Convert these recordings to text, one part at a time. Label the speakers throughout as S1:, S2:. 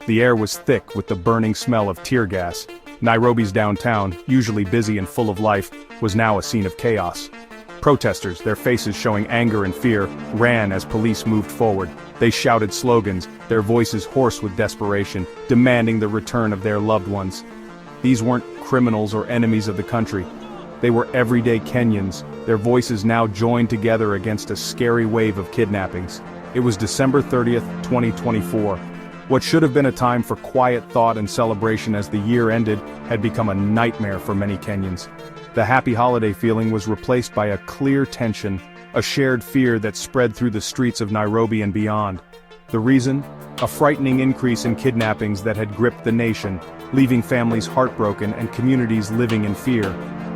S1: The air was thick with the burning smell of tear gas. Nairobi's downtown, usually busy and full of life, was now a scene of chaos. Protesters, their faces showing anger and fear, ran as police moved forward. They shouted slogans, their voices hoarse with desperation, demanding the return of their loved ones. These weren't criminals or enemies of the country. They were everyday Kenyans, their voices now joined together against a scary wave of kidnappings. It was December 30th, 2024. What should have been a time for quiet thought and celebration as the year ended had become a nightmare for many Kenyans. The happy holiday feeling was replaced by a clear tension, a shared fear that spread through the streets of Nairobi and beyond. The reason? A frightening increase in kidnappings that had gripped the nation, leaving families heartbroken and communities living in fear.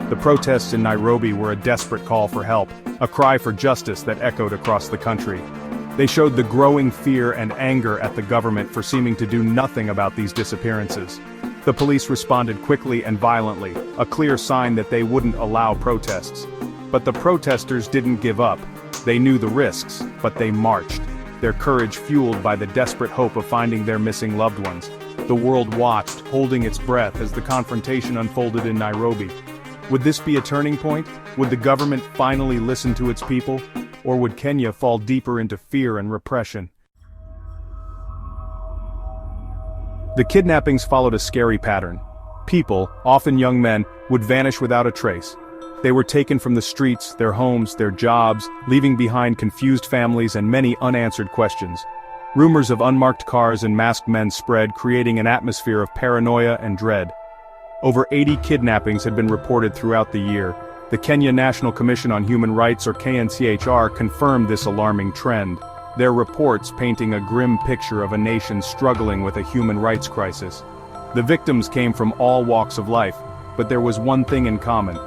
S1: The protests in Nairobi were a desperate call for help, a cry for justice that echoed across the country. They showed the growing fear and anger at the government for seeming to do nothing about these disappearances. The police responded quickly and violently, a clear sign that they wouldn't allow protests. But the protesters didn't give up. They knew the risks, but they marched, their courage fueled by the desperate hope of finding their missing loved ones. The world watched, holding its breath as the confrontation unfolded in Nairobi. Would this be a turning point? Would the government finally listen to its people? Or would Kenya fall deeper into fear and repression? The kidnappings followed a scary pattern. People, often young men, would vanish without a trace. They were taken from the streets, their homes, their jobs, leaving behind confused families and many unanswered questions. Rumors of unmarked cars and masked men spread, creating an atmosphere of paranoia and dread. Over 80 kidnappings had been reported throughout the year. The Kenya National Commission on Human Rights, or KNCHR, confirmed this alarming trend, their reports painting a grim picture of a nation struggling with a human rights crisis. The victims came from all walks of life, but there was one thing in common.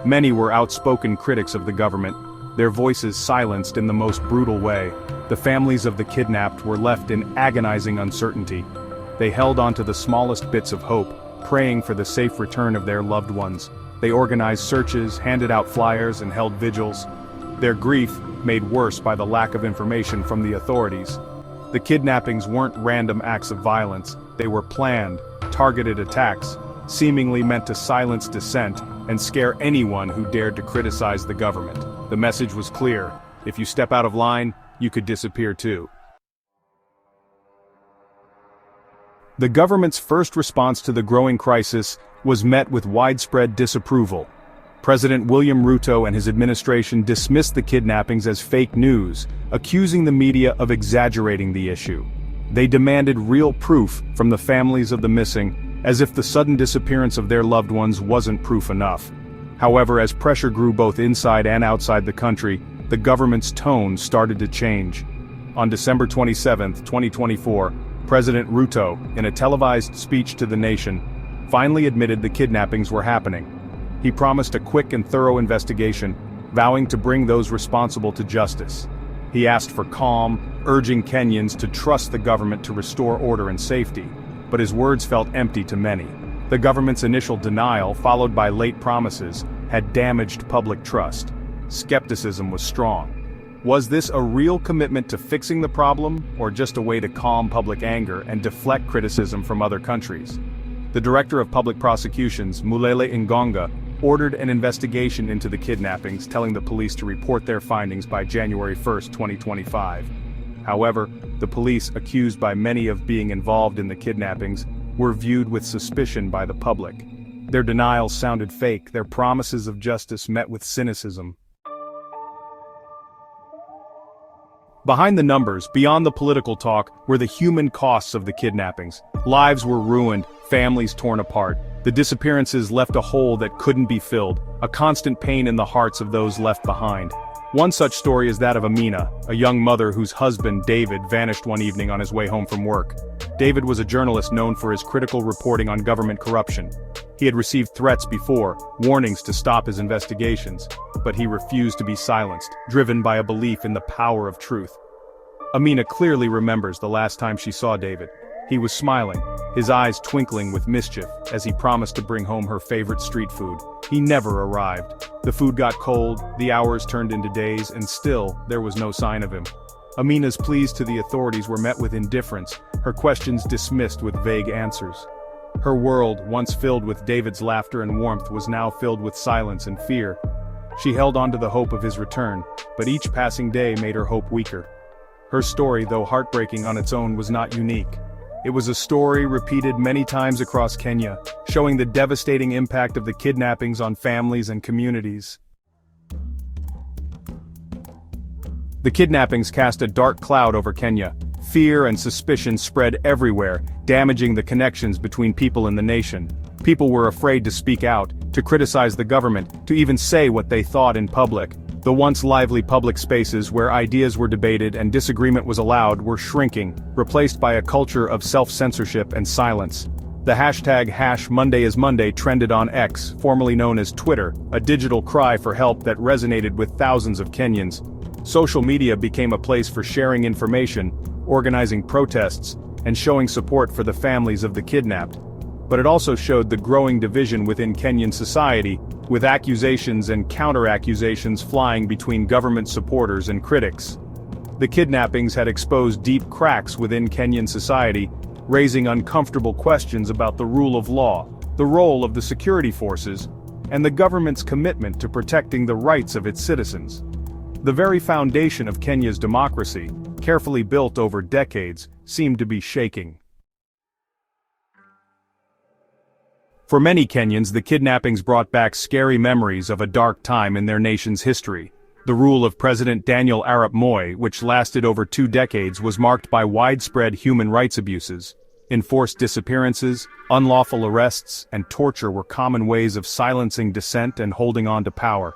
S1: Many were outspoken critics of the government, their voices silenced in the most brutal way. The families of the kidnapped were left in agonizing uncertainty. They held on to the smallest bits of hope, praying for the safe return of their loved ones. They organized searches, handed out flyers, and held vigils. Their grief, made worse by the lack of information from the authorities. The kidnappings weren't random acts of violence, they were planned, targeted attacks, seemingly meant to silence dissent and scare anyone who dared to criticize the government. The message was clear: if you step out of line, you could disappear too. The government's first response to the growing crisis was met with widespread disapproval. President William Ruto and his administration dismissed the kidnappings as fake news, accusing the media of exaggerating the issue. They demanded real proof from the families of the missing, as if the sudden disappearance of their loved ones wasn't proof enough. However, as pressure grew both inside and outside the country, the government's tone started to change. On December 27, 2024, President Ruto, in a televised speech to the nation, finally admitted the kidnappings were happening. He promised a quick and thorough investigation, vowing to bring those responsible to justice. He asked for calm, urging Kenyans to trust the government to restore order and safety, but his words felt empty to many. The government's initial denial, followed by late promises, had damaged public trust. Skepticism was strong. Was this a real commitment to fixing the problem, or just a way to calm public anger and deflect criticism from other countries? The Director of Public Prosecutions, Mulele Ngonga, ordered an investigation into the kidnappings, telling the police to report their findings by January 1, 2025. However, the police, accused by many of being involved in the kidnappings, were viewed with suspicion by the public. Their denials sounded fake, their promises of justice met with cynicism. Behind the numbers, beyond the political talk, were the human costs of the kidnappings. Lives were ruined, families torn apart. The disappearances left a hole that couldn't be filled, a constant pain in the hearts of those left behind. One such story is that of Amina, a young mother whose husband, David, vanished one evening on his way home from work. David was a journalist known for his critical reporting on government corruption. He had received threats before, warnings to stop his investigations, but he refused to be silenced, driven by a belief in the power of truth. Amina clearly remembers the last time she saw David. He was smiling, his eyes twinkling with mischief, as he promised to bring home her favorite street food. He never arrived. The food got cold, the hours turned into days, and still, there was no sign of him. Amina's pleas to the authorities were met with indifference, her questions dismissed with vague answers. Her world, once filled with David's laughter and warmth, was now filled with silence and fear. She held on to the hope of his return, but each passing day made her hope weaker. Her story, though heartbreaking on its own, was not unique. It was a story repeated many times across Kenya, showing the devastating impact of the kidnappings on families and communities. The kidnappings cast a dark cloud over Kenya. Fear and suspicion spread everywhere, damaging the connections between people in the nation. People were afraid to speak out, to criticize the government, to even say what they thought in public. The once lively public spaces where ideas were debated and disagreement was allowed were shrinking, replaced by a culture of self-censorship and silence. The hashtag #MondayIsMonday trended on X, formerly known as Twitter, a digital cry for help that resonated with thousands of Kenyans. Social media became a place for sharing information, organizing protests, and showing support for the families of the kidnapped. But it also showed the growing division within Kenyan society, with accusations and counter-accusations flying between government supporters and critics. The kidnappings had exposed deep cracks within Kenyan society, raising uncomfortable questions about the rule of law, the role of the security forces, and the government's commitment to protecting the rights of its citizens. The very foundation of Kenya's democracy, carefully built over decades, seemed to be shaking. For many Kenyans, the kidnappings brought back scary memories of a dark time in their nation's history. The rule of President Daniel Arap Moi, which lasted over 2 decades, was marked by widespread human rights abuses. Enforced disappearances, unlawful arrests, and torture were common ways of silencing dissent and holding on to power.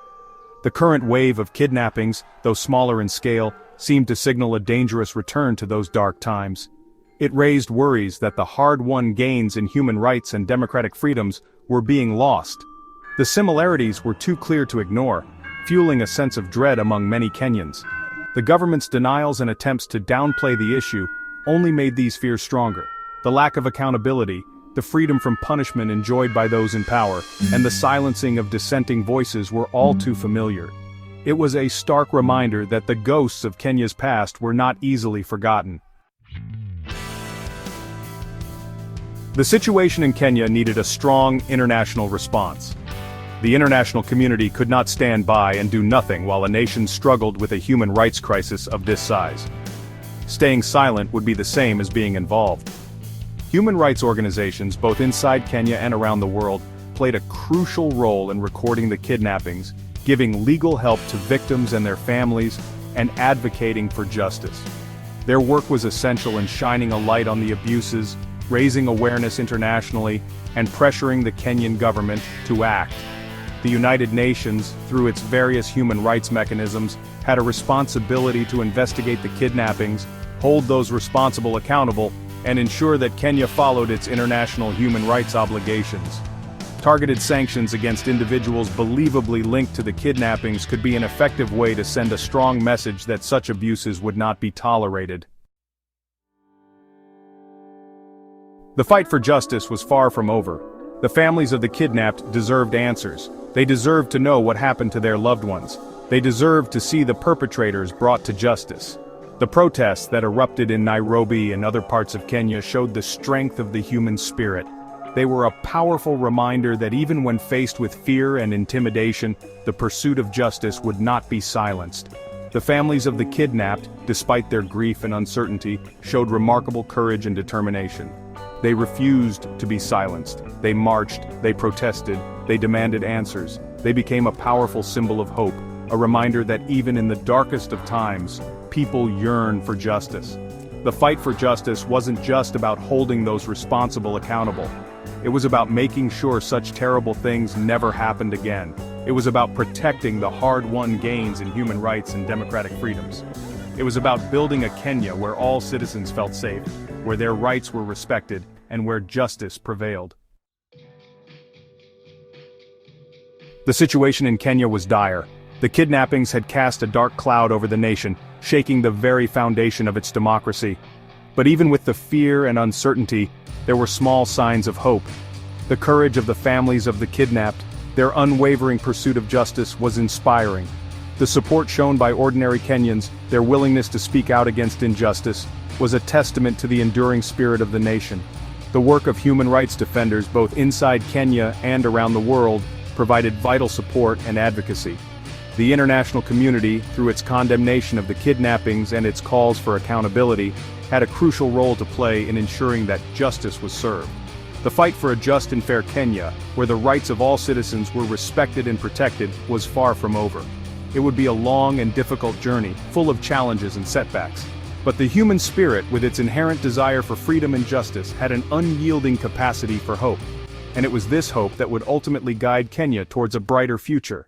S1: The current wave of kidnappings, though smaller in scale, seemed to signal a dangerous return to those dark times. It raised worries that the hard-won gains in human rights and democratic freedoms were being lost. The similarities were too clear to ignore, fueling a sense of dread among many Kenyans. The government's denials and attempts to downplay the issue only made these fears stronger. The lack of accountability, the freedom from punishment enjoyed by those in power, and the silencing of dissenting voices were all too familiar. It was a stark reminder that the ghosts of Kenya's past were not easily forgotten. The situation in Kenya needed a strong international response. The international community could not stand by and do nothing while a nation struggled with a human rights crisis of this size. Staying silent would be the same as being involved. Human rights organizations, both inside Kenya and around the world, played a crucial role in recording the kidnappings, giving legal help to victims and their families, and advocating for justice. Their work was essential in shining a light on the abuses, raising awareness internationally, and pressuring the Kenyan government to act. The United Nations, through its various human rights mechanisms, had a responsibility to investigate the kidnappings, hold those responsible accountable, and ensure that Kenya followed its international human rights obligations. Targeted sanctions against individuals believably linked to the kidnappings could be an effective way to send a strong message that such abuses would not be tolerated. The fight for justice was far from over. The families of the kidnapped deserved answers. They deserved to know what happened to their loved ones. They deserved to see the perpetrators brought to justice. The protests that erupted in Nairobi and other parts of Kenya showed the strength of the human spirit. They were a powerful reminder that even when faced with fear and intimidation, the pursuit of justice would not be silenced. The families of the kidnapped, despite their grief and uncertainty, showed remarkable courage and determination. They refused to be silenced. They marched, they protested, they demanded answers. They became a powerful symbol of hope, a reminder that even in the darkest of times, people yearn for justice. The fight for justice wasn't just about holding those responsible accountable. It was about making sure such terrible things never happened again. It was about protecting the hard-won gains in human rights and democratic freedoms. It was about building a Kenya where all citizens felt safe, where their rights were respected, and where justice prevailed. The situation in Kenya was dire. The kidnappings had cast a dark cloud over the nation, shaking the very foundation of its democracy. But even with the fear and uncertainty, there were small signs of hope. The courage of the families of the kidnapped, their unwavering pursuit of justice was inspiring. The support shown by ordinary Kenyans, their willingness to speak out against injustice, was a testament to the enduring spirit of the nation. The work of human rights defenders both inside Kenya and around the world provided vital support and advocacy. The international community, through its condemnation of the kidnappings and its calls for accountability, had a crucial role to play in ensuring that justice was served. The fight for a just and fair Kenya, where the rights of all citizens were respected and protected, was far from over. It would be a long and difficult journey, full of challenges and setbacks. But the human spirit, with its inherent desire for freedom and justice, had an unyielding capacity for hope. And it was this hope that would ultimately guide Kenya towards a brighter future.